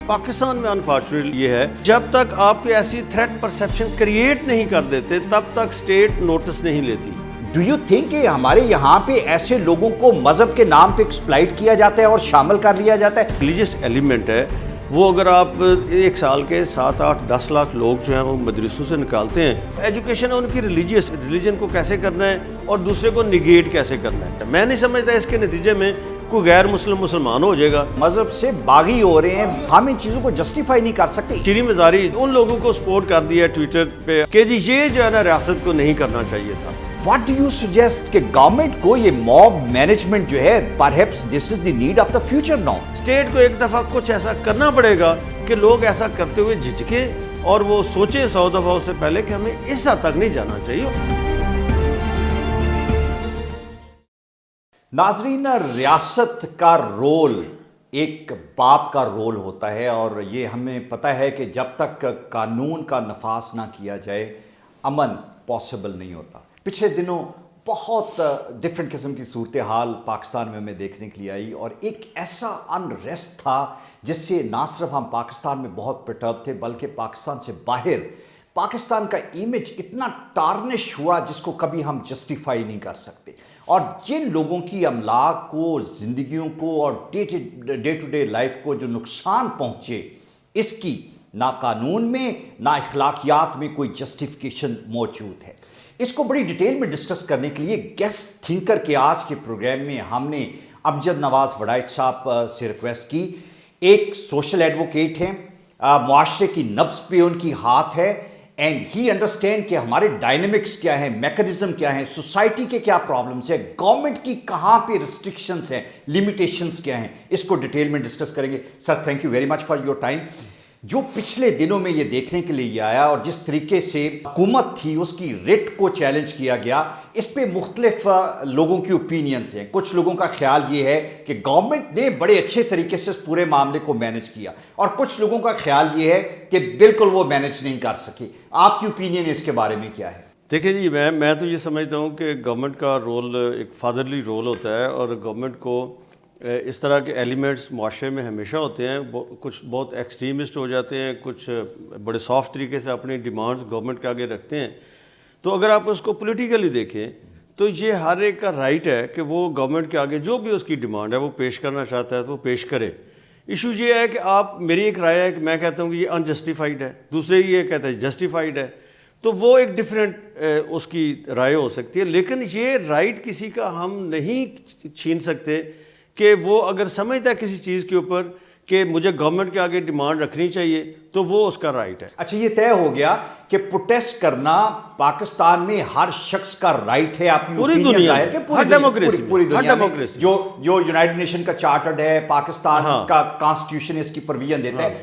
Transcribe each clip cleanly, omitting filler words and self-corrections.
پاکستان میں انفارچونیٹلی یہ ہے جب تک آپ کوئی ایسی تھریٹ پرسیپشن کریٹ نہیں کر دیتے تب تک اسٹیٹ نوٹس نہیں لیتی. ڈو یو تھنک کہ ہمارے یہاں پہ ایسے لوگوں کو مذہب کے نام پہ ایکسپلائٹ کیا جاتا ہے اور شامل کر لیا جاتا ہے؟ ریلیجیس ایلیمنٹ ہے وہ. اگر آپ ایک سال کے 7, 8, 10 لاکھ لوگ جو ہیں وہ مدرسوں سے نکالتے ہیں, ایجوکیشن ہے ان کی ریلیجن کو کیسے کرنا ہے اور دوسرے کو نگیٹ کیسے کرنا ہے. میں نہیں سمجھتا اس کے نتیجے میں کوئی غیر مسلمان ہو جائے گا. مذہب سے باغی ہو رہے ہیں, ہم ان چیزوں کو جسٹیفائی نہیں کر سکتے. شیریں مزاری ان لوگوں کو سپورٹ کر دیا ٹویٹر پہ کہ جی یہ جو ہے نا ریاست کو نہیں کرنا چاہیے تھا. What do you suggest کہ گورنمنٹ کو یہ موب مینجمنٹ جو ہے perhaps this is the need of the future now. State کو ایک دفعہ کچھ ایسا کرنا پڑے گا کہ لوگ ایسا کرتے ہوئے جھجکیں اور وہ سوچیں 100 دفعہ اس سے پہلے کہ ہمیں اس حد تک نہیں جانا چاہیے. ناظرین, ریاست کا رول ایک باپ کا رول ہوتا ہے اور یہ ہمیں پتہ ہے کہ جب تک قانون کا نفاذ نہ کیا جائے امن پاسبل نہیں ہوتا. پچھلے دنوں بہت ڈفرینٹ قسم کی صورتحال پاکستان میں ہمیں دیکھنے کے لیے آئی اور ایک ایسا انریسٹ تھا جس سے نہ صرف ہم پاکستان میں بہت پرٹرب تھے بلکہ پاکستان سے باہر پاکستان کا امیج اتنا ٹارنش ہوا جس کو کبھی ہم جسٹیفائی نہیں کر سکتے. اور جن لوگوں کی املاک کو, زندگیوں کو اور ڈے ٹو ڈے لائف کو جو نقصان پہنچے, اس کی نہ قانون میں نہ اخلاقیات میں کوئی جسٹیفیکیشن موجود ہے. اس کو بڑی ڈیٹیل میں ڈسکس کرنے کے لیے گیسٹ تھنکر کے آج کے پروگرام میں ہم نے امجد نواز وڑائچ صاحب سے ریکویسٹ کی. ایک سوشل ایڈوکیٹ ہیں, معاشرے کی نبض پہ ان کی ہاتھ ہے اینڈ ہی انڈرسٹینڈ کہ ہمارے ڈائنمکس کیا ہیں, میکنزم کیا ہیں, سوسائٹی کے کیا پرابلمس ہیں, گورنمنٹ کی کہاں پہ ریسٹرکشنس ہیں, لیمیٹیشنس کیا ہیں, اس کو ڈیٹیل میں ڈسکس کریں گے. Sir thank you very much for your time. جو پچھلے دنوں میں یہ دیکھنے کے لیے آیا اور جس طریقے سے حکومت تھی اس کی ریٹ کو چیلنج کیا گیا, اس پہ مختلف لوگوں کی اوپینینز ہیں. کچھ لوگوں کا خیال یہ ہے کہ گورنمنٹ نے بڑے اچھے طریقے سے اس پورے معاملے کو مینج کیا اور کچھ لوگوں کا خیال یہ ہے کہ بالکل وہ مینج نہیں کر سکی. آپ کی اوپینین اس کے بارے میں کیا ہے؟ دیکھیں جی, میں تو یہ سمجھتا ہوں کہ گورنمنٹ کا رول ایک فادرلی رول ہوتا ہے اور گورنمنٹ کو اس طرح کے ایلیمنٹس معاشرے میں ہمیشہ ہوتے ہیں. کچھ بہت ایکسٹریمسٹ ہو جاتے ہیں, کچھ بڑے سافٹ طریقے سے اپنی ڈیمانڈز گورنمنٹ کے آگے رکھتے ہیں. تو اگر آپ اس کو پولیٹیکلی دیکھیں تو یہ ہر ایک کا رائٹ ہے کہ وہ گورنمنٹ کے آگے جو بھی اس کی ڈیمانڈ ہے وہ پیش کرنا چاہتا ہے تو وہ پیش کرے. ایشو یہ ہے کہ آپ, میری ایک رائے ہے کہ میں کہتا ہوں کہ یہ انجسٹیفائڈ ہے, دوسرے یہ کہتے ہیں جسٹیفائڈ ہے, تو وہ ایک ڈفرینٹ اس کی رائے ہو سکتی ہے. لیکن یہ رائٹ کسی کا ہم نہیں چھین سکتے کہ وہ اگر سمجھتا ہے کسی چیز کے اوپر کہ مجھے گورنمنٹ کے آگے ڈیمانڈ رکھنی چاہیے تو وہ اس کا رائٹ ہے. اچھا, یہ طے ہو گیا کہ پروٹیسٹ کرنا پاکستان میں ہر شخص کا رائٹ ہے, اپنی پوری دنیا پوری دنیا میں جو یونائٹڈ نیشن کا چارٹرڈ ہے, پاکستان کا کانسٹیٹیوشن اس کی پروویژن دیتا ہے.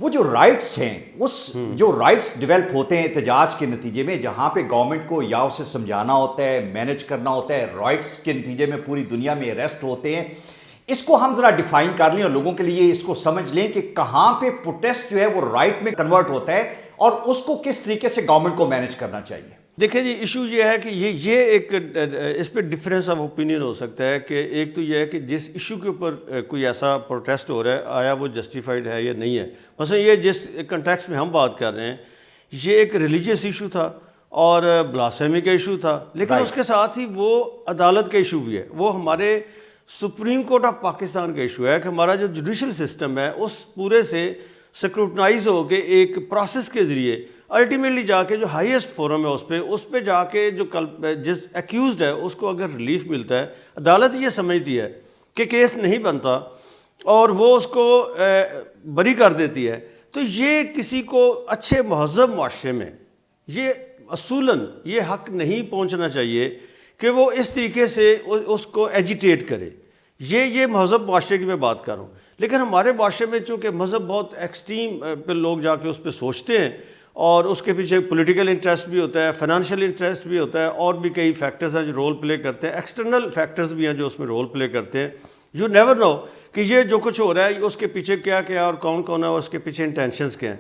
وہ جو رائٹس ہیں, اس جو رائٹس ڈیولپ ہوتے ہیں احتجاج کے نتیجے میں, جہاں پہ گورنمنٹ کو یا اسے سمجھانا ہوتا ہے, مینج کرنا ہوتا ہے, رائٹس کے نتیجے میں پوری دنیا میں اریسٹ ہوتے ہیں. اس کو ہم ذرا ڈیفائن کر لیں اور لوگوں کے لیے اس کو سمجھ لیں کہ کہاں پہ پروٹیسٹ جو ہے وہ رائٹ میں کنورٹ ہوتا ہے اور اس کو کس طریقے سے گورنمنٹ کو مینج کرنا چاہیے. دیکھیں جی, ایشو یہ ہے کہ یہ ایک اس پہ ڈفرینس آف اوپینین ہو سکتا ہے کہ ایک تو یہ ہے کہ جس ایشو کے اوپر کوئی ایسا پروٹیسٹ ہو رہا ہے آیا وہ جسٹیفائڈ ہے یا نہیں ہے. مثلا یہ جس کنٹیکسٹ میں ہم بات کر رہے ہیں یہ ایک ریلیجیس ایشو تھا اور بلاسفیمی کا ایشو تھا, لیکن اس کے ساتھ ہی وہ عدالت کا ایشو بھی ہے. وہ ہمارے سپریم کورٹ آف پاکستان کا ایشو ہے کہ ہمارا جو جوڈیشل سسٹم ہے اس پورے سے سکروٹنائز ہو کے ایک پروسیس کے ذریعے الٹیمیٹلی جا کے جو ہائیسٹ فورم ہے اس پہ جا کے جو جس ایکیوزڈ ہے اس کو اگر ریلیف ملتا ہے, عدالت یہ سمجھتی ہے کہ کیس نہیں بنتا اور وہ اس کو بری کر دیتی ہے, تو یہ کسی کو اچھے مہذب معاشرے میں یہ اصولاً یہ حق نہیں پہنچنا چاہیے کہ وہ اس طریقے سے اس کو ایجیٹیٹ کرے. یہ مہذب معاشرے کی میں بات کر رہا ہوں. لیکن ہمارے معاشرے میں چونکہ مذہب بہت ایکسٹریم پہ لوگ جا کے اس پہ سوچتے ہیں اور اس کے پیچھے پولیٹیکل انٹرسٹ بھی ہوتا ہے, فائنینشیل انٹرسٹ بھی ہوتا ہے, اور بھی کئی فیکٹرز ہیں جو رول پلے کرتے ہیں, ایکسٹرنل فیکٹرز بھی ہیں جو اس میں رول پلے کرتے ہیں. یو نیور نو کہ یہ جو کچھ ہو رہا ہے اس کے پیچھے کیا کیا اور کون ہے اور اس کے پیچھے انٹینشنز کیا ہیں.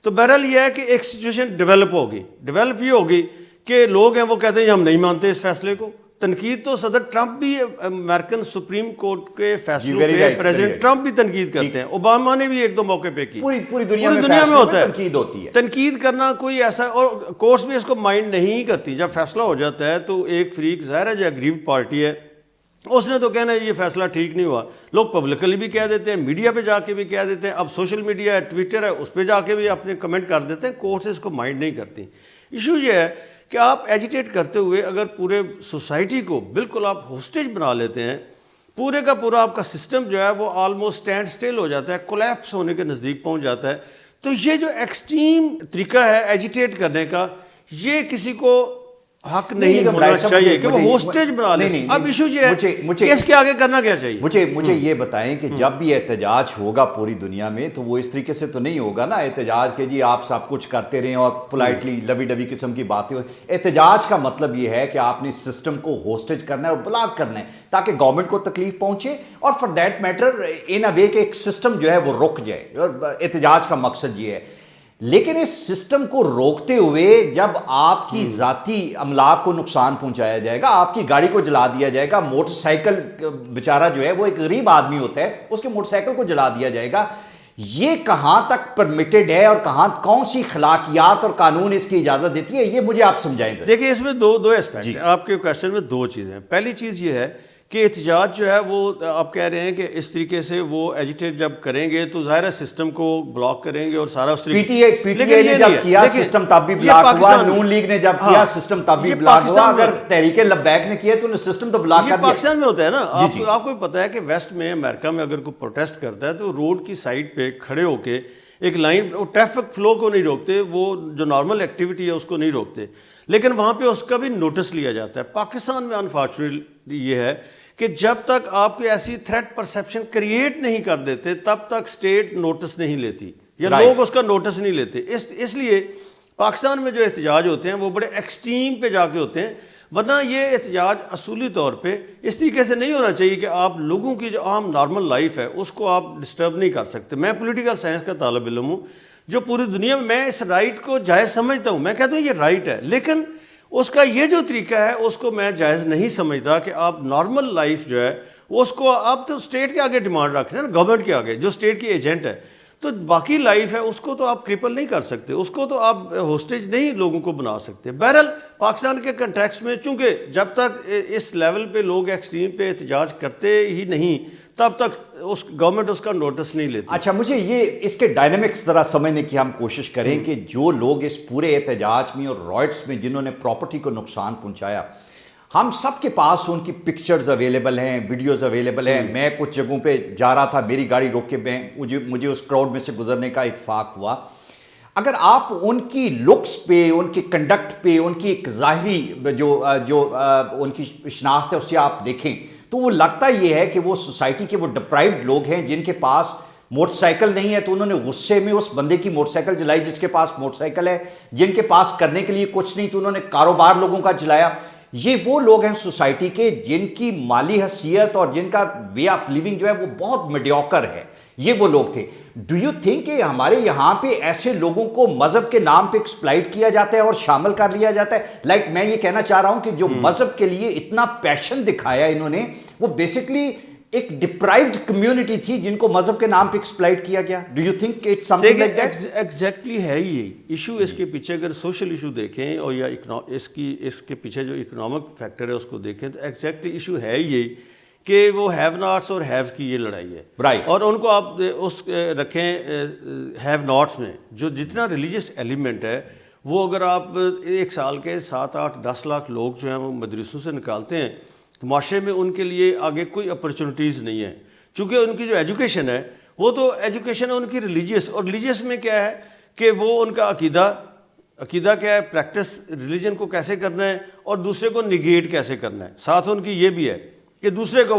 تو بہرحال یہ ہے کہ ایک سچویشن ڈیولپ یہ ہوگی کہ لوگ ہیں وہ کہتے ہیں ہم نہیں مانتے اس فیصلے کو, تنقید تو صدر ٹرمپ بھی امریکن سپریم کورٹ کے فیصلوں پہ پریزیڈنٹ ٹرمپ بھی تنقید کرتے ہیں, اوباما نے بھی ایک دو موقع پہ کی. پوری دنیا میں ہوتا ہے تنقید ہوتی ہے. تنقید کرنا کوئی ایسا, اور کورٹس بھی اس کو مائنڈ نہیں کرتی. جب فیصلہ ہو جاتا ہے تو ایک فریق ظاہر ہے جو اگریوڈ پارٹی ہے اس نے تو کہنا ہے یہ فیصلہ ٹھیک نہیں ہوا. لوگ پبلکلی بھی کہہ دیتے ہیں, میڈیا پہ جا کے بھی کہہ دیتے ہیں, اب سوشل میڈیا ہے, ٹویٹر ہے, اس پہ جا کے بھی اپنے کمنٹ کر دیتے ہیں. کورٹس اس کو مائنڈ نہیں کرتی. ایشو یہ ہے کہ آپ ایجیٹیٹ کرتے ہوئے اگر پورے سوسائٹی کو بالکل آپ ہوسٹیج بنا لیتے ہیں, پورے کا پورا آپ کا سسٹم جو ہے وہ آلموسٹ اسٹینڈ اسٹل ہو جاتا ہے, کولیپس ہونے کے نزدیک پہنچ جاتا ہے. تو یہ جو ایکسٹریم طریقہ ہے ایجیٹیٹ کرنے کا, یہ کسی کو حق نہیں ہونا چاہیے کہ وہ ہوسٹیج بنا لیں. اب ایشو یہ ہے کہ اس کے آگے کرنا کیا چاہیے. مجھے یہ بتائیں کہ جب بھی احتجاج ہوگا پوری دنیا میں تو وہ اس طریقے سے تو نہیں ہوگا نا احتجاج کہ جی آپ سب کچھ کرتے رہیں اور پولائٹلی لوی ڈبی قسم کی باتیں. احتجاج کا مطلب یہ ہے کہ آپ نے سسٹم کو ہوسٹیج کرنا ہے اور بلاک کرنا ہے تاکہ گورنمنٹ کو تکلیف پہنچے, اور فار دیٹ میٹر ان اے وے کہ ایک سسٹم جو ہے وہ رک جائے. اور احتجاج کا مقصد یہ ہے. لیکن اس سسٹم کو روکتے ہوئے جب آپ کی ذاتی املاک کو نقصان پہنچایا جائے گا, آپ کی گاڑی کو جلا دیا جائے گا, موٹر سائیکل بیچارہ جو ہے وہ ایک غریب آدمی ہوتا ہے اس کے موٹر سائیکل کو جلا دیا جائے گا, یہ کہاں تک پرمیٹڈ ہے اور کون سی اخلاقیات اور قانون اس کی اجازت دیتی ہے, یہ مجھے آپ سمجھائیں. دیکھیں اس میں دو ایسپیکٹ ہیں آپ کے کویسچن میں, دو چیزیں ہیں. پہلی چیز یہ ہے کہ احتجاج جو ہے وہ آپ کہہ رہے ہیں کہ اس طریقے سے وہ ایجیٹیٹ جب کریں گے تو ظاہر ہے سسٹم کو بلاک کریں گے اور سارا اس طریقے. پی ٹی آئی نے جب کیا سسٹم تب بھی بلاک ہوا, نون لیگ نے جب کیا سسٹم تب بھی بلاک ہوا, اگر تحریک لبیک نے کیا تو انہیں سسٹم تو بلاک کر دیا. پاکستان میں ہوتا ہے نا, آپ کو پتہ ہے کہ ویسٹ میں امریکہ میں اگر کوئی پروٹیسٹ کرتا ہے تو روڈ کی سائڈ پہ کھڑے ہو کے ایک لائن, ٹریفک فلو کو نہیں روکتے, وہ جو نارمل ایکٹیویٹی ہے اس کو نہیں روکتے, لیکن وہاں پہ اس کا بھی نوٹس لیا جاتا ہے. پاکستان میں انفارچونیٹلی یہ ہے کہ جب تک آپ کوئی ایسی تھریٹ پرسیپشن کریٹ نہیں کر دیتے تب تک اسٹیٹ نوٹس نہیں لیتی یا لوگ اس کا نوٹس نہیں لیتے. اس لیے پاکستان میں جو احتجاج ہوتے ہیں وہ بڑے ایکسٹریم پہ جا کے ہوتے ہیں, ورنہ یہ احتجاج اصولی طور پہ اس طریقے سے نہیں ہونا چاہیے کہ آپ لوگوں کی جو عام نارمل لائف ہے اس کو آپ ڈسٹرب نہیں کر سکتے. میں پولیٹیکل سائنس کا طالب علم ہوں جو پوری دنیا میں اس رائٹ کو جائز سمجھتا ہوں. میں کہتا ہوں یہ رائٹ ہے, لیکن اس کا یہ جو طریقہ ہے اس کو میں جائز نہیں سمجھتا کہ آپ نارمل لائف جو ہے اس کو آپ تو اسٹیٹ کے آگے ڈیمانڈ رکھ رہے ہیں نا, گورنمنٹ کے آگے جو اسٹیٹ کی ایجنٹ ہے, تو باقی لائف ہے اس کو تو آپ کرپل نہیں کر سکتے, اس کو تو آپ ہوسٹیج نہیں لوگوں کو بنا سکتے. بہرحال پاکستان کے کنٹیکسٹ میں چونکہ جب تک اس لیول پہ لوگ ایکسٹریم پہ احتجاج کرتے ہی نہیں تب تک اس گورنمنٹ اس کا نوٹس نہیں لیتی. اچھا, مجھے یہ اس کے ڈائنامکس ذرا سمجھنے کی ہم کوشش کریں کہ جو لوگ اس پورے احتجاج میں اور رائٹس میں جنہوں نے پراپرٹی کو نقصان پہنچایا, ہم سب کے پاس ان کی پکچرز اویلیبل ہیں, ویڈیوز اویلیبل ہیں. میں کچھ جگہوں پہ جا رہا تھا, میری گاڑی روک کے مجھے اس کراؤڈ میں سے گزرنے کا اتفاق ہوا. اگر آپ ان کی لکس پہ, ان کی کنڈکٹ پہ, ان کی ایک ظاہری جو ان کی شناخت ہے اس سے آپ دیکھیں تو وہ لگتا یہ ہے کہ وہ سوسائٹی کے وہ ڈپرائیوڈ لوگ ہیں جن کے پاس موٹر سائیکل نہیں ہے تو انہوں نے غصے میں اس بندے کی موٹر سائیکل جلائی جس کے پاس موٹر سائیکل ہے. جن کے پاس کرنے کے لیے کچھ نہیں تو انہوں نے کاروبار لوگوں کا جلایا. یہ وہ لوگ ہیں سوسائٹی کے جن کی مالی حیثیت اور جن کا وے آف لیونگ جو ہے وہ بہت میڈیوکر ہے, یہ وہ لوگ تھے. ڈو یو تھنک کہ ہمارے یہاں پہ ایسے لوگوں کو مذہب کے نام پہ ایکسپلائٹ کیا جاتا ہے اور شامل کر لیا جاتا ہے؟ لائک میں یہ کہنا چاہ رہا ہوں کہ جو مذہب کے لیے اتنا پیشن دکھایا انہوں نے, وہ بیسکلی ایک ڈپرائیوڈ کمیونٹی تھی جن کو مذہب کے نام پہ ایکسپلائٹ کیا گیا. Do you think it's something like that? Exactly ہے ہی ایشو. اس کے پیچھے اگر سوشل ایشو دیکھیں اور یا اس کے پیچھے جو اکنامک فیکٹر ہے اس کو دیکھیں تو ایگزیکٹلی ایشو ہے یہی کہ وہ ہیو ناٹس اور ہیوز کی یہ لڑائی ہے. رائٹ. اور ان کو آپ اس رکھیں ہیو ناٹس میں جو جتنا ریلیجیس ایلیمنٹ ہے وہ اگر آپ ایک سال کے 7, 8, 10 لاکھ لوگ جو ہیں وہ مدرسوں سے نکالتے ہیں تو معاشرے میں ان کے لیے آگے کوئی اپرچونیٹیز نہیں ہیں, چونکہ ان کی جو ایجوکیشن ہے وہ تو ایجوکیشن ہے ان کی ریلیجیس. اور ریلیجیس میں کیا ہے کہ وہ ان کا عقیدہ کیا ہے, پریکٹس ریلیجن کو کیسے کرنا ہے اور دوسرے کو نگیٹ کیسے کرنا ہے. ساتھ ان کی یہ بھی ہے کہ دوسرے کو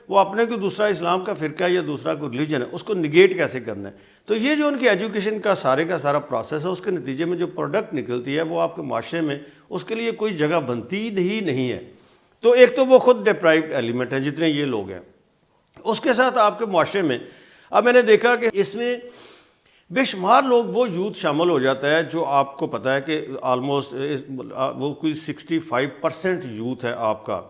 وہ اپنے کو دوسرا اسلام کا فرقہ یا دوسرا کوئی ریلیجن ہے اس کو نگیٹ کیسے کرنا ہے. تو یہ جو ان کی ایجوکیشن کا سارا پروسیس ہے اس کے نتیجے میں جو پروڈکٹ نکلتی ہے وہ آپ کے معاشرے میں اس کے لیے کوئی جگہ بنتی ہی نہیں ہے. تو ایک تو وہ خود ڈپرائیوڈ ایلیمنٹ ہیں جتنے یہ لوگ ہیں. اس کے ساتھ آپ کے معاشرے میں اب میں نے دیکھا کہ اس میں بے شمار لوگ وہ یوتھ شامل ہو جاتا ہے جو آپ کو پتہ ہے کہ آلموسٹ وہ کوئی 65% یوتھ ہے آپ کا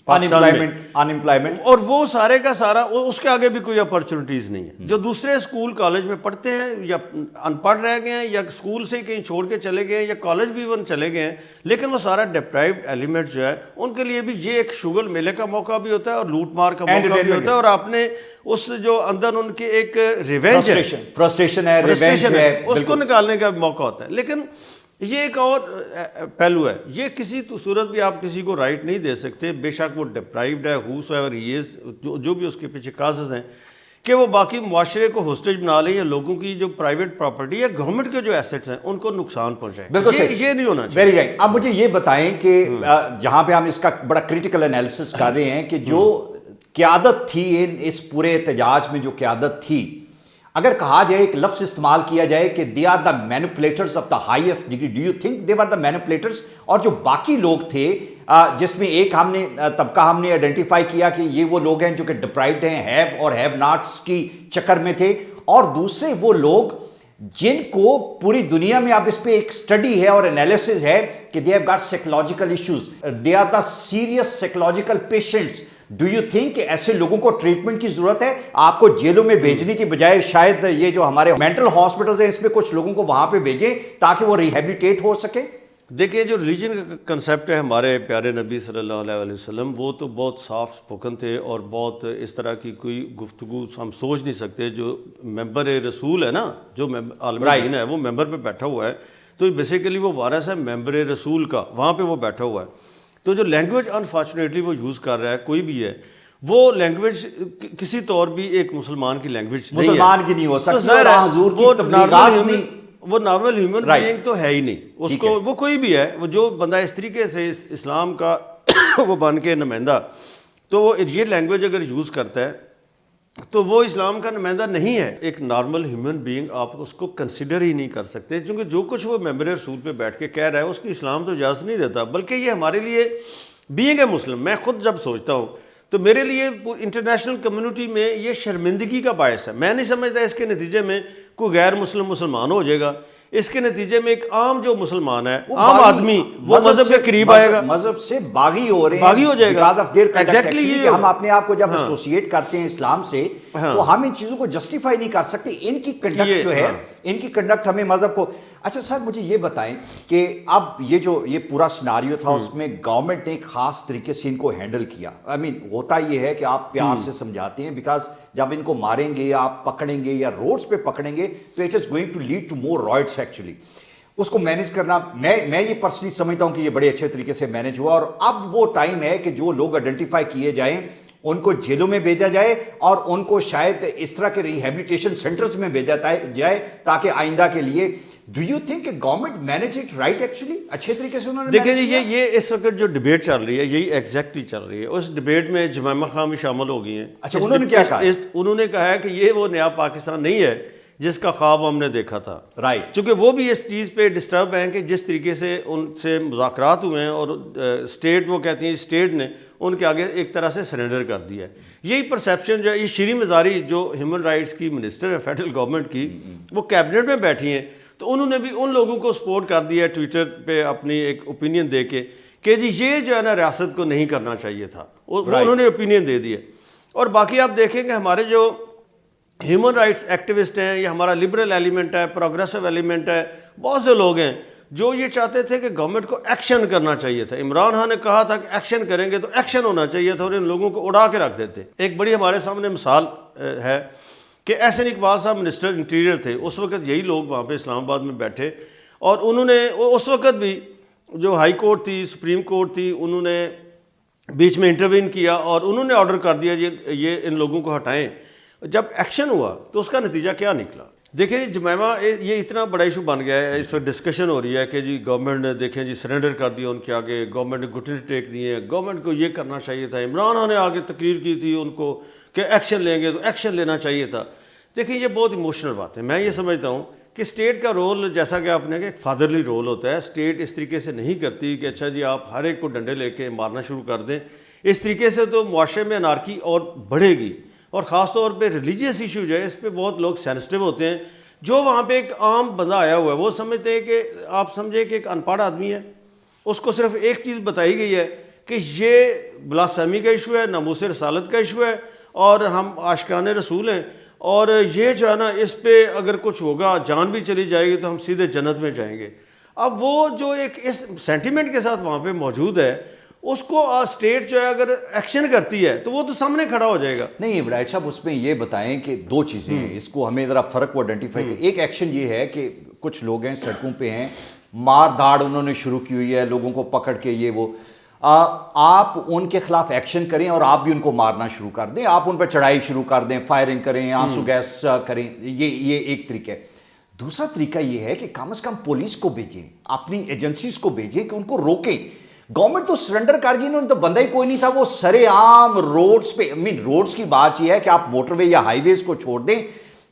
انمپلائمنٹ، اور وہ سارے کا سارا اس کے آگے بھی کوئی اپرچونیٹیز نہیں ہے. جو دوسرے اسکول کالج میں پڑھتے ہیں یا ان پڑھ رہ گئے ہیں یا اسکول سے کہیں چھوڑ کے چلے گئے ہیں یا کالج بھی ایون چلے گئے ہیں، لیکن وہ سارا ڈپرائیوڈ ایلیمنٹ جو ہے ان کے لیے بھی یہ ایک شغل میلے کا موقع بھی ہوتا ہے اور لوٹ مار کا موقع بھی ہوتا ہے. اور آپ نے اس جو اندر ان کے ایک ریونج ہے، فرسٹریشن ہے، اس کو نکالنے کا موقع ہوتا ہے. لیکن یہ ایک اور پہلو ہے، یہ کسی صورت بھی آپ کسی کو رائٹ نہیں دے سکتے، بے شک وہ ڈپرائیوڈ ہے، whosoever he is، جو بھی اس کے پیچھے کازز ہیں، کہ وہ باقی معاشرے کو ہوسٹیج بنا لیں یا لوگوں کی جو پرائیویٹ پراپرٹی ہے، گورنمنٹ کے جو ایسیٹس ہیں ان کو نقصان پہنچائیں. بالکل صحیح، یہ نہیں ہونا چاہیے. Very right. اب مجھے یہ بتائیں کہ جہاں پہ ہم اس کا بڑا کریٹیکل انالیسس کر رہے ہیں کہ جو قیادت تھی اس پورے احتجاج میں، جو قیادت تھی، اگر کہا جائے ایک لفظ استعمال کیا جائے کہ they are the manipulators of the highest degree, do you think they are the manipulators? اور جو باقی لوگ تھے جس میں ایک طبقہ ہم نے آئیڈینٹیفائی کیا کہ یہ وہ لوگ ہیں جو کہ ڈپرائیوڈ ہیں، ہیو اور ہیو ناٹس کی چکر میں تھے، اور دوسرے وہ لوگ جن کو پوری دنیا میں اب اس پہ ایک سٹڈی ہے اور انالیسز ہے کہ they have got psychological issues, they are the serious psychological patients. Do you think کہ ایسے لوگوں کو ٹریٹمنٹ کی ضرورت ہے؟ آپ کو جیلوں میں بھیجنے کی بجائے شاید یہ جو ہمارے مینٹل ہاسپٹلز ہیں اس میں کچھ لوگوں کو وہاں پہ بھیجیں تاکہ وہ ریہیبلیٹیٹ ہو سکے. دیکھیں جو ریلیجن کا کنسیپٹ ہے ہمارے پیارے نبی صلی اللہ علیہ وسلم، وہ تو بہت سافٹ اسپوکن تھے اور بہت اس طرح کی کوئی گفتگو ہم سوچ نہیں سکتے. جو ممبر رسول ہے نا، جو عالم دین ہے وہ ممبر پہ بیٹھا ہوا ہے، تو بیسیکلی وہ وارث ہے ممبر رسول کا، وہاں پہ وہ بیٹھا ہوا ہے. تو جو لینگویج انفارچونیٹلی وہ یوز کر رہا ہے کوئی بھی ہے، وہ لینگویج کسی طور بھی ایک مسلمان کی لینگویج نہیں ہے، مسلمان کی نہیں ہو سکتی. وہ نارمل ہیومن بینگ تو ہے ہی نہیں اس کو. وہ کوئی بھی ہے، وہ جو بندہ اس طریقے سے اسلام کا وہ بن کے نمائندہ، تو وہ یہ لینگویج اگر یوز کرتا ہے تو وہ اسلام کا نمائندہ نہیں ہے. ایک نارمل ہیومن بینگ آپ اس کو کنسیڈر ہی نہیں کر سکتے، کیونکہ جو کچھ وہ ممبر رسول پہ بیٹھ کے کہہ رہا ہے اس کی اسلام تو اجازت نہیں دیتا. بلکہ یہ ہمارے لیے بینگ اے مسلم، میں خود جب سوچتا ہوں تو میرے لیے انٹرنیشنل کمیونٹی میں یہ شرمندگی کا باعث ہے. میں نہیں سمجھتا اس کے نتیجے میں کوئی غیر مسلمان ہو جائے گا. اس کے نتیجے میں ایک عام جو مسلمان ہے، عام آدمی، وہ مذہب کے قریب آئے گا، مذہب سے باغی ہو رہے ہیں، باغی ہو جائے گا. ایگزیکٹلی ہم اپنے آپ کو جب ایسوسیٹ کرتے ہیں اسلام سے تو ہم ان چیزوں کو جسٹیفائی نہیں کر سکتے. ان کی کنڈکٹ جو ہے، ان کی کنڈکٹ ہمیں مذہب کو. اچھا سر مجھے یہ بتائیں کہ اب یہ پورا سیناریو تھا اس میں گورنمنٹ نے ایک خاص طریقے سے ان کو ہینڈل کیا. ہوتا یہ ہے کہ آپ پیار سے سمجھاتے ہیں، بیکاز جب ان کو ماریں گے یا آپ پکڑیں گے یا روڈز پہ پکڑیں گے تو it is going to lead to more rights. Actually اس کو مینیج کرنا، میں یہ پرسنلی سمجھتا ہوں کہ یہ بڑے اچھے طریقے سے مینیج ہوا. اور اب وہ ٹائم ہے کہ جو لوگ آئیڈینٹیفائی کیے جائیں ان کو جیلوں میں بھیجا جائے اور ان کو شاید اس طرح کے ریہیبلیٹیشن سینٹرز میں بھیجا جائے تاکہ آئندہ کے لیے. ڈو یو تھنک کہ government manage it right actually? اچھے طریقے سے انہوں نے دیکھیں جی یہ اس وقت جو ڈبیٹ چل رہی ہے یہی ایگزیکٹلی چل رہی ہے. اس ڈبیٹ میں جمائمہ خان بھی شامل ہو گئی ہیں. اچھا انہوں نے کیا کہا؟ انہوں نے کہا ہے کہ یہ وہ نیا پاکستان نہیں ہے جس کا خواب ہم نے دیکھا تھا. رائٹ. چونکہ وہ بھی اس چیز پہ ڈسٹرب ہیں کہ جس طریقے سے ان سے مذاکرات ہوئے ہیں اور اسٹیٹ، وہ کہتی ہیں اسٹیٹ نے ان کے آگے ایک طرح سے سرنڈر کر دیا ہے. یہی پرسیپشن جو ہے، یہ شیریں مزاری جو ہیومن رائٹس کی منسٹر ہے فیڈرل گورنمنٹ کی، وہ کیبنٹ میں بیٹھی ہیں، تو انہوں نے بھی ان لوگوں کو سپورٹ کر دیا ہے ٹویٹر پہ اپنی ایک اوپینین دے کے کہ جی یہ جو ہے نا ریاست کو نہیں کرنا چاہیے تھا. انہوں نے اوپینین دے دی ہے. اور باقی آپ دیکھیں کہ ہمارے جو ہیومن رائٹس ایکٹیوسٹ ہیں، یہ ہمارا لبرل ایلیمنٹ ہے، پروگریسو ایلیمنٹ ہے، بہت سے لوگ ہیں جو یہ چاہتے تھے کہ گورنمنٹ کو ایکشن کرنا چاہیے تھا. عمران خان نے کہا تھا کہ ایکشن کریں گے تو ایکشن ہونا چاہیے تھا، اور ان لوگوں کو اڑا کے رکھ دیتے. ایک بڑی ہمارے سامنے مثال ہے کہ احسن اقبال صاحب منسٹر انٹیریئر تھے اس وقت، یہی لوگ وہاں پہ اسلام آباد میں بیٹھے، اور انہوں نے اس وقت بھی جو ہائی کورٹ تھی، سپریم کورٹ تھی، انہوں نے بیچ میں انٹروین کیا اور انہوں نے آرڈر کر دیا یہ ان لوگوں کو ہٹائیں. جب ایکشن ہوا تو اس کا نتیجہ کیا نکلا؟ دیکھیں جی جمائمہ، یہ اتنا بڑا ایشو بن گیا ہے، اس وقت ڈسکشن ہو رہی ہے کہ جی گورنمنٹ نے دیکھیں جی سرنڈر کر دیا ان کے آگے، گورنمنٹ نے گھٹنے ٹیک دیے، گورنمنٹ کو یہ کرنا چاہیے تھا. عمران خان نے آگے تقریر کی تھی ان کو کہ ایکشن لیں گے تو ایکشن لینا چاہیے تھا. دیکھیں یہ بہت ایموشنل بات ہے. میں یہ سمجھتا ہوں کہ اسٹیٹ کا رول، جیسا کہ آپ نے کہا، ایک فادرلی رول ہوتا ہے. اسٹیٹ اس طریقے سے نہیں کرتی کہ اچھا جی آپ ہر ایک کو ڈنڈے لے کے مارنا شروع کر دیں. اس طریقے سے تو معاشرے میں انارکی اور بڑھے گی، اور خاص طور پہ ریلیجیس ایشو جو ہے اس پہ بہت لوگ سینسٹیو ہوتے ہیں. جو وہاں پہ ایک عام بندہ آیا ہوا ہے وہ سمجھتے ہیں کہ آپ سمجھے کہ ایک ان پڑھ آدمی ہے, اس کو صرف ایک چیز بتائی گئی ہے کہ یہ بلاسفیمی کا ایشو ہے, ناموس رسالت کا ایشو ہے, اور ہم عاشقان رسول ہیں, اور یہ جو ہے نا اس پہ اگر کچھ ہوگا جان بھی چلی جائے گی تو ہم سیدھے جنت میں جائیں گے. اب وہ جو ایک اس سینٹیمنٹ کے ساتھ وہاں پہ موجود ہے, اس کو اسٹیٹ جو ہے اگر ایکشن کرتی ہے تو وہ تو سامنے کھڑا ہو جائے گا. نہیں ورائچ صاحب, اس میں یہ بتائیں کہ دو چیزیں ہیں, اس کو ہمیں ذرا فرق کو آئیڈینٹیفائی کریں. ایک ایکشن یہ ہے کہ کچھ لوگ ہیں سڑکوں پہ ہیں, مار دھاڑ انہوں نے شروع کی ہوئی ہے, لوگوں کو پکڑ کے یہ وہ, آپ ان کے خلاف ایکشن کریں اور آپ بھی ان کو مارنا شروع کر دیں, آپ ان پہ چڑھائی شروع کر دیں, فائرنگ کریں, آنسو گیس کریں, یہ ایک طریقہ ہے. دوسرا طریقہ یہ ہے کہ کم از کم پولیس کو بھیجیں, اپنی ایجنسیز کو بھیجیں کہ ان کو روکیں. گورنمنٹ تو سرنڈر کر گئی, انہوں نے تو بندہ ہی کوئی نہیں تھا, وہ سرے عام روڈز پہ, روڈز کی بات یہ ہے کہ آپ موٹر وے یا ہائی ویز کو چھوڑ دیں,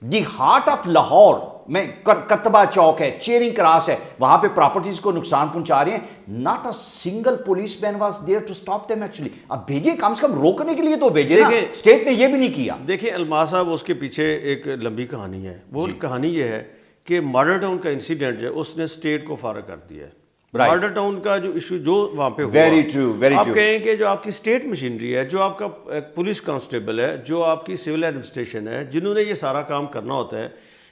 دی ہارٹ آف لاہور میں کتبہ چوک ہے, چیرنگ کراس ہے, وہاں پہ پراپرٹیز کو نقصان پہنچا رہے ہیں, not a single policeman was there to stop them actually. اب بھیجیں, کم سے کم روکنے کے لیے تو بھیجیں نا, اسٹیٹ نے یہ بھی نہیں کیا. دیکھیں الماس صاحب, اس کے پیچھے ایک لمبی کہانی ہے. وہ کہانی یہ ہے کہ ماڈل ٹاؤن کا انسیڈنٹ جو ہے اس نے اسٹیٹ کو فارغ کر دیا ہے. ماڈل ٹاؤن کا جو ایشو جو وہاں پہ ہوا, آپ کہیں کہ جو آپ کی اسٹیٹ مشینری ہے, جو آپ کا پولیس کانسٹیبل ہے, جو آپ کی سول ایڈمنسٹریشن ہے, جنہوں نے یہ سارا کام کرنا ہوتا ہے,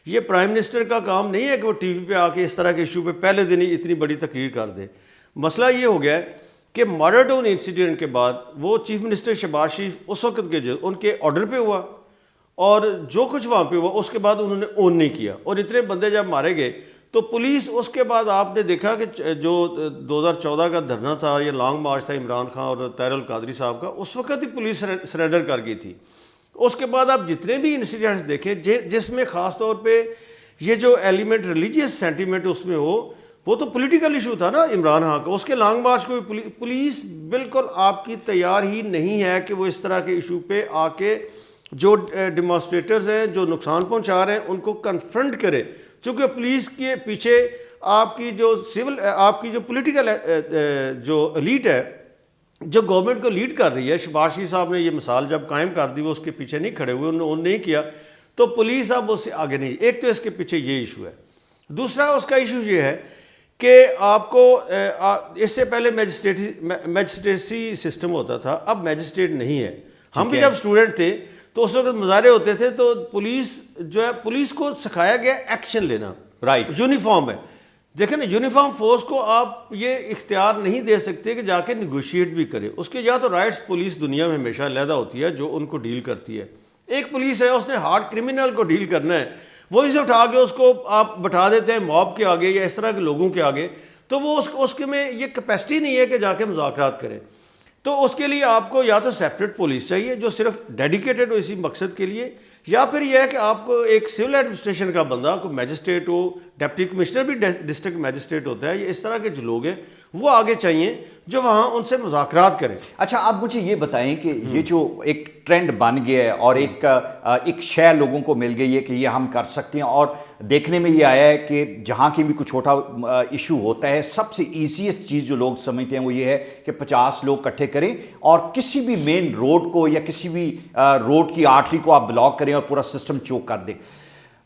یہ پرائم منسٹر کا کام نہیں ہے کہ وہ ٹی وی پہ آ کے اس طرح کے ایشو پہ پہلے دن ہی اتنی بڑی تقریر کر دے. مسئلہ یہ ہو گیا ہے کہ ماڈل ٹاؤن انسیڈنٹ کے بعد وہ چیف منسٹر شہباز شریف اس وقت کے جو ان کے آرڈر پہ ہوا, اور جو کچھ وہاں پہ ہوا اس کے بعد انہوں نے اون نہیں کیا, اور اتنے بندے جب مارے گئے تو پولیس اس کے بعد آپ نے دیکھا کہ جو 2014 کا دھرنا تھا, یہ لانگ مارچ تھا عمران خان اور طاہر القادری صاحب کا, اس وقت ہی پولیس سرنڈر کر گئی تھی. اس کے بعد آپ جتنے بھی انسیڈنٹس دیکھیں جس میں خاص طور پہ یہ جو ایلیمنٹ ریلیجیس سینٹیمنٹ اس میں ہو, وہ تو پولیٹیکل ایشو تھا نا عمران خان کا. اس کے لانگ مارچ کو پولیس بالکل آپ کی تیار ہی نہیں ہے کہ وہ اس طرح کے ایشو پہ آ کے جو ڈیمانسٹریٹرز ہیں, جو نقصان پہنچا رہے ہیں, ان کو کنفرنٹ کرے. چونکہ پولیس کے پیچھے آپ کی جو آپ کی جو پولیٹیکل جو ایلیٹ ہے, جو گورنمنٹ کو لیڈ کر رہی ہے, شہباز شریف صاحب نے یہ مثال جب قائم کر دی, وہ اس کے پیچھے نہیں کھڑے ہوئے, انہوں نے نہیں کیا, تو پولیس اب اس سے آگے نہیں. ایک تو اس کے پیچھے یہ ایشو ہے. دوسرا اس کا ایشو یہ ہے کہ آپ کو اس سے پہلے میجسٹریسی سسٹم ہوتا تھا, اب میجسٹریٹ نہیں ہے. ہم بھی جب اسٹوڈنٹ تھے تو اس وقت مظاہرے ہوتے تھے تو پولیس جو ہے, پولیس کو سکھایا گیا ایکشن لینا. رائٹ, یونیفارم ہے. دیکھیں نا, یونیفارم فورس کو آپ یہ اختیار نہیں دے سکتے کہ جا کے نیگوشیٹ بھی کرے. اس کے یا تو رائٹس پولیس دنیا میں ہمیشہ علیحدہ ہوتی ہے جو ان کو ڈیل کرتی ہے. ایک پولیس ہے, اس نے ہارڈ کرمنل کو ڈیل کرنا ہے, وہیں سے اٹھا کے اس کو آپ بٹھا دیتے ہیں موب کے آگے یا اس طرح کے لوگوں کے آگے, تو وہ اس کے میں یہ کیپیسٹی نہیں ہے کہ جا کے مذاکرات کریں. تو اس کے لیے آپ کو یا تو سیپریٹ پولیس چاہیے جو صرف ڈیڈیکیٹڈ ہو اسی مقصد کے لیے, یا پھر یہ ہے کہ آپ کو ایک سول ایڈمنسٹریشن کا بندہ, کوئی میجسٹریٹ ہو, ڈپٹی کمشنر بھی ڈسٹرکٹ میجسٹریٹ ہوتا ہے, یہ اس طرح کے جو لوگ ہیں وہ آگے چاہیے جو وہاں ان سے مذاکرات کریں. اچھا, آپ مجھے یہ بتائیں کہ یہ جو ایک ٹرینڈ بن گیا ہے اور ایک شے لوگوں کو مل گئی ہے کہ یہ ہم کر سکتے ہیں, اور دیکھنے میں یہ آیا ہے کہ جہاں کی بھی کوئی چھوٹا ایشو ہوتا ہے, سب سے ایزیسٹ چیز جو لوگ سمجھتے ہیں وہ یہ ہے کہ 50 لوگ اکٹھے کریں اور کسی بھی مین روڈ کو یا کسی بھی روڈ کی آرٹری کو آپ بلاک کریں اور پورا سسٹم چوک کر دیں.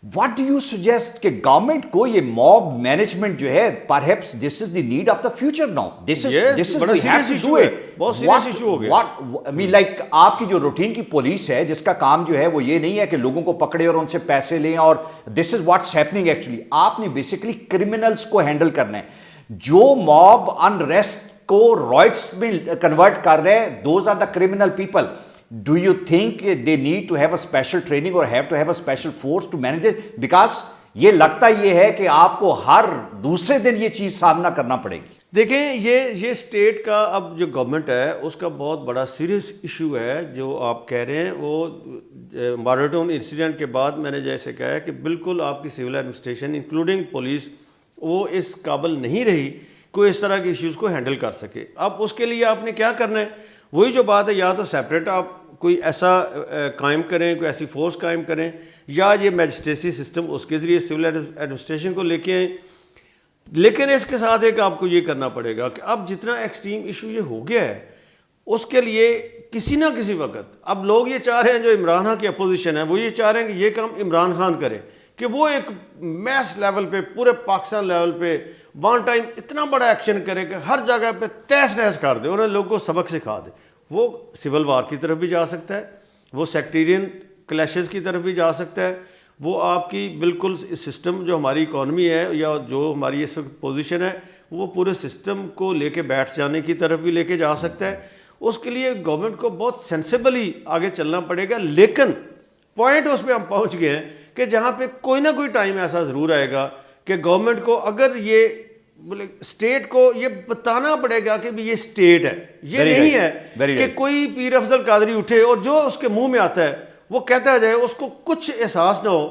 واٹ ڈو یو سجیسٹ کہ گورنمنٹ کو یہ موب مینجمنٹ جو ہے, perhaps this is the need of the future now, this is بڑا سیریس ایشو ہے, بہت سیریس ایشو ہو گیا. I mean like آپ کی جو روٹین کی پولیس ہے جس کا کام جو ہے وہ یہ نہیں ہے کہ لوگوں کو پکڑے اور ان سے پیسے لیں, اور this is what's happening actually. آپ نے بیسیکلی کرمنلز کو ہینڈل کرنا ہے. جو موب انریسٹ کو رائٹس میں کنورٹ کر رہے ہیں, those are the criminal people. Do you think they need to have a special training or have to have a special force to manage it? Because یہ لگتا یہ ہے کہ آپ کو ہر دوسرے دن یہ چیز سامنا کرنا پڑے گی. دیکھیں یہ اسٹیٹ کا اب جو گورنمنٹ ہے اس کا بہت بڑا سیریس ایشو ہے جو آپ کہہ رہے ہیں. وہ ماڈل ٹاؤن انسیڈنٹ کے بعد میں نے جیسے کہا ہے کہ بالکل آپ کی سول ایڈمنسٹریشن انکلوڈنگ پولیس وہ اس قابل نہیں رہی کوئی اس طرح کے ایشوز کو ہینڈل کر سکے. اب اس کے لیے آپ نے کیا کرنا ہے, وہی جو بات ہے, یا تو سیپریٹ آپ کوئی ایسا قائم کریں, کوئی ایسی فورس قائم کریں, یا یہ میجسٹریسی سسٹم اس کے ذریعے سول ایڈمنسٹریشن کو لے کے آئیں. لیکن اس کے ساتھ ایک آپ کو یہ کرنا پڑے گا کہ اب جتنا ایکسٹریم ایشو یہ ہو گیا ہے اس کے لیے کسی نہ کسی وقت اب لوگ یہ چاہ رہے ہیں, جو عمران خان کی اپوزیشن ہے وہ یہ چاہ رہے ہیں کہ یہ کام عمران خان کرے, کہ وہ ایک میس لیول پہ پورے پاکستان لیول پہ ون ٹائم اتنا بڑا ایکشن کرے کہ ہر جگہ پہ تہس نہس کر دے, انہیں لوگوں کو سبق سکھا دے. وہ سول وار کی طرف بھی جا سکتا ہے, وہ سیکٹیرین کلیشز کی طرف بھی جا سکتا ہے, وہ آپ کی بالکل سسٹم جو ہماری اکانومی ہے یا جو ہماری اس وقت پوزیشن ہے وہ پورے سسٹم کو لے کے بیٹھ جانے کی طرف بھی لے کے جا سکتا ہے. اس کے لیے گورنمنٹ کو بہت سینسیبلی آگے چلنا پڑے گا. لیکن پوائنٹ اس پہ ہم پہنچ گئے ہیں کہ جہاں پہ کوئی نہ کوئی ٹائم ایسا ضرور آئے گا کہ گورنمنٹ کو اگر یہ بولے اسٹیٹ کو یہ بتانا پڑے گا کہ بھی یہ اسٹیٹ ہے, یہ نہیں ہے کہ کوئی پیر افضل قادری اٹھے اور جو اس کے منہ میں آتا ہے وہ کہتا جائے, اس کو کچھ احساس نہ ہو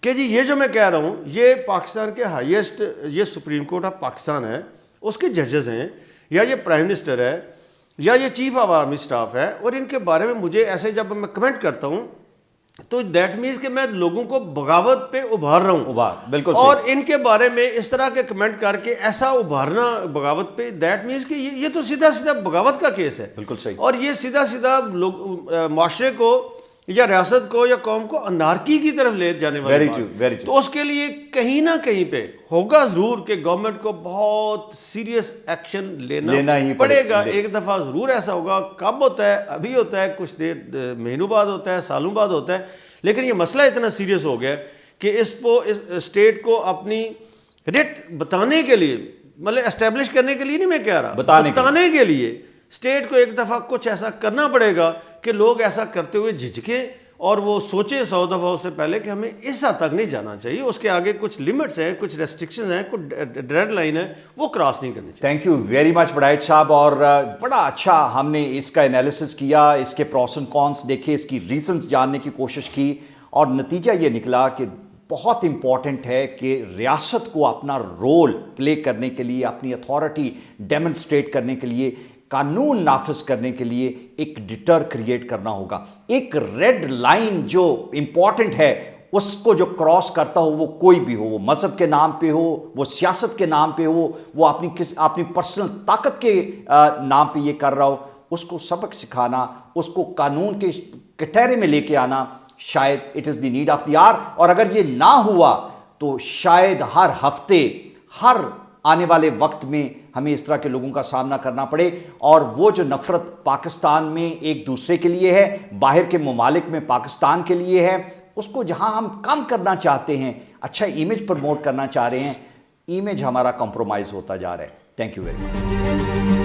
کہ جی یہ جو میں کہہ رہا ہوں یہ پاکستان کے ہائیسٹ, یہ سپریم کورٹ آف پاکستان ہے, اس کے ججز ہیں, یا یہ پرائم منسٹر ہے, یا یہ چیف آف آرمی اسٹاف ہے, اور ان کے بارے میں مجھے ایسے جب میں کمنٹ کرتا ہوں تو دیٹ مینس کہ میں لوگوں کو بغاوت پہ ابھار رہا ہوں. بالکل. اور ان کے بارے میں اس طرح کے کمنٹ کر کے ایسا ابھارنا بغاوت پہ, دیٹ مینس کہ یہ تو سیدھا سیدھا بغاوت کا کیس ہے. بالکل صحیح. اور یہ سیدھا سیدھا لوگ معاشرے کو یا ریاست کو یا قوم کو انارکی کی طرف لے جانے والی بات. تو اس کے لیے کہیں نہ کہیں پہ ہوگا ضرور کہ گورنمنٹ کو بہت سیریس ایکشن لینا ہی پڑے گا. ایک دفعہ ضرور ایسا ہوگا, کب ہوتا ہے, ابھی ہوتا ہے, کچھ دیر مہینوں بعد ہوتا ہے, سالوں بعد ہوتا ہے, لیکن یہ مسئلہ اتنا سیریس ہو گیا کہ اس کو اسٹیٹ کو اپنی ریٹ بتانے کے لیے, مطلب اسٹیبلش کرنے کے لیے نہیں میں کہہ رہا, بتانے کے لیے اسٹیٹ کو ایک دفعہ کچھ ایسا کرنا پڑے گا کہ لوگ ایسا کرتے ہوئے جھجکیں اور وہ سوچیں 100 دفعہ اس سے پہلے کہ ہمیں اس حد تک نہیں جانا چاہیے. اس کے آگے کچھ لمٹس ہیں, کچھ ریسٹرکشنز ہیں, کچھ ڈیڈ لائن ہے, وہ کراس نہیں کرنی چاہیے. Thank you very much Warraich Sahib. اور بڑا اچھا ہم نے اس کا انالیسس کیا, اس کے پروس اینڈ کونس دیکھے, اس کی ریزنز جاننے کی کوشش کی, اور نتیجہ یہ نکلا کہ بہت امپورٹنٹ ہے کہ ریاست کو اپنا رول پلے کرنے کے لیے, اپنی اتھارٹی ڈیمونسٹریٹ کرنے کے لیے, قانون نافذ کرنے کے لیے ایک ڈٹر کریٹ کرنا ہوگا. ایک ریڈ لائن جو امپورٹنٹ ہے اس کو جو کراس کرتا ہو, وہ کوئی بھی ہو, وہ مذہب کے نام پہ ہو, وہ سیاست کے نام پہ ہو, وہ اپنی پرسنل طاقت کے نام پہ یہ کر رہا ہو, اس کو سبق سکھانا, اس کو قانون کے کٹہرے میں لے کے آنا, شاید it is the need of the hour. اور اگر یہ نہ ہوا تو شاید ہر ہفتے, ہر آنے والے وقت میں ہمیں اس طرح کے لوگوں کا سامنا کرنا پڑے, اور وہ جو نفرت پاکستان میں ایک دوسرے کے لیے ہے, باہر کے ممالک میں پاکستان کے لیے ہے, اس کو جہاں ہم کم کرنا چاہتے ہیں, اچھا امیج پروموٹ کرنا چاہ رہے ہیں, امیج ہمارا کمپرومائز ہوتا جا رہا ہے. Thank you very much.